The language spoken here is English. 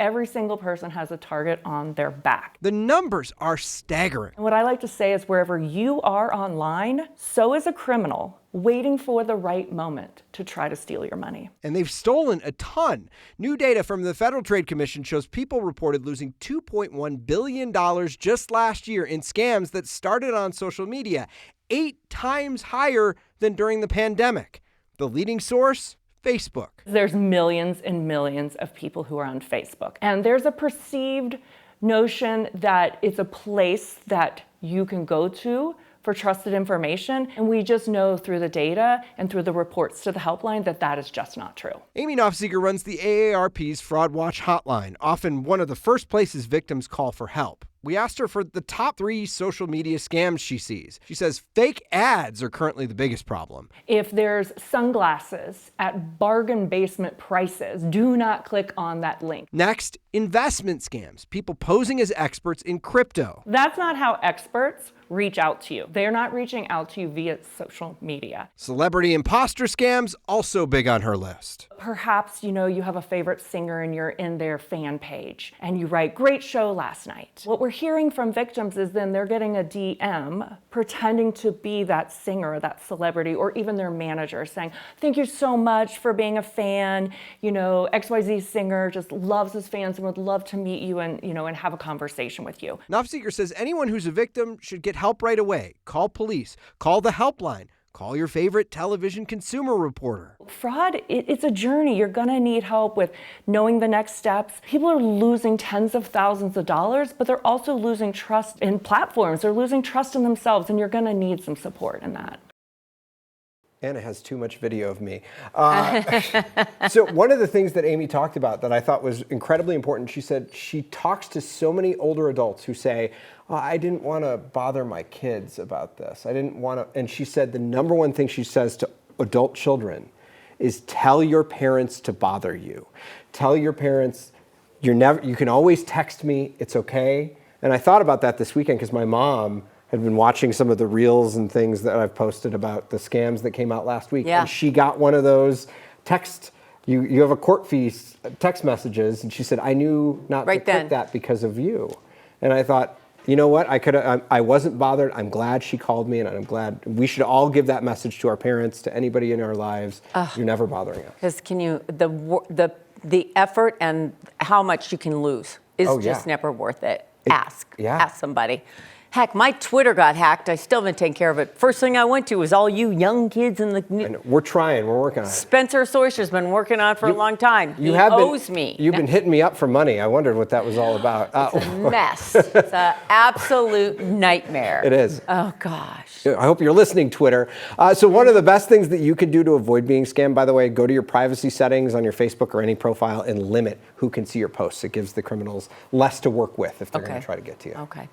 Every single person has a target on their back. The numbers are staggering. And what I like to say is wherever you are online, so is a criminal waiting for the right moment to try to steal your money. And they've stolen a ton. New data from the Federal Trade Commission shows people reported losing $2.1 billion just last year in scams that started on social media, 8 times higher than during the pandemic. The leading source? Facebook. There's millions and millions of people who are on Facebook. And there's a perceived notion that it's a place that you can go to for trusted information. And we just know through the data and through the reports to the helpline that that is just not true. Amy Nofziger runs the AARP's Fraud Watch hotline, often one of the first places victims call for help. We asked her for the top 3 social media scams she sees. She says fake ads are currently the biggest problem. If there's sunglasses at bargain basement prices, do not click on that link. Next, investment scams, people posing as experts in crypto. That's not how experts reach out to you. They're not reaching out to you via social media. Celebrity imposter scams, also big on her list. Perhaps, you have a favorite singer and you're in their fan page and you write, "Great show last night." What we're hearing from victims is then they're getting a DM pretending to be that singer, that celebrity, or even their manager saying, "Thank you so much for being a fan. XYZ singer just loves his fans and would love to meet you and have a conversation with you." Nofziger says anyone who's a victim should get help right away. Call police, call the helpline, call your favorite television consumer reporter. Fraud, it's a journey. You're gonna need help with knowing the next steps. People are losing tens of thousands of dollars, but they're also losing trust in platforms. They're losing trust in themselves, and you're gonna need some support in that. Anna has too much video of me. So one of the things that Amy talked about that I thought was incredibly important, she said she talks to so many older adults who say, "I didn't want to bother my kids about this. I didn't want to," and she said the number one thing she says to adult children is tell your parents to bother you. Tell your parents you can always text me, it's okay. And I thought about that this weekend because my mom had been watching some of the reels and things that I've posted about the scams that came out last week. Yeah. And she got one of those you have a court fee text messages, and she said, "I knew not to click that because of you." And I thought, you know what? I wasn't bothered. I'm glad she called me, and I'm glad we should all give that message to our parents, to anybody in our lives. You're never bothering us. Because the effort and how much you can lose is just never worth it. Ask somebody. Heck, my Twitter got hacked. I still haven't taken care of it. First thing I went to was all you young kids in the... And we're trying. We're working on it. Spencer Sorsha's been working on it for a long time. He owes me. You've been hitting me up for money. I wondered what that was all about. It's a mess. It's an absolute nightmare. It is. Oh, gosh. I hope you're listening, Twitter. So one of the best things that you can do to avoid being scammed, by the way, go to your privacy settings on your Facebook or any profile and limit who can see your posts. It gives the criminals less to work with if they're going to try to get to you. Okay.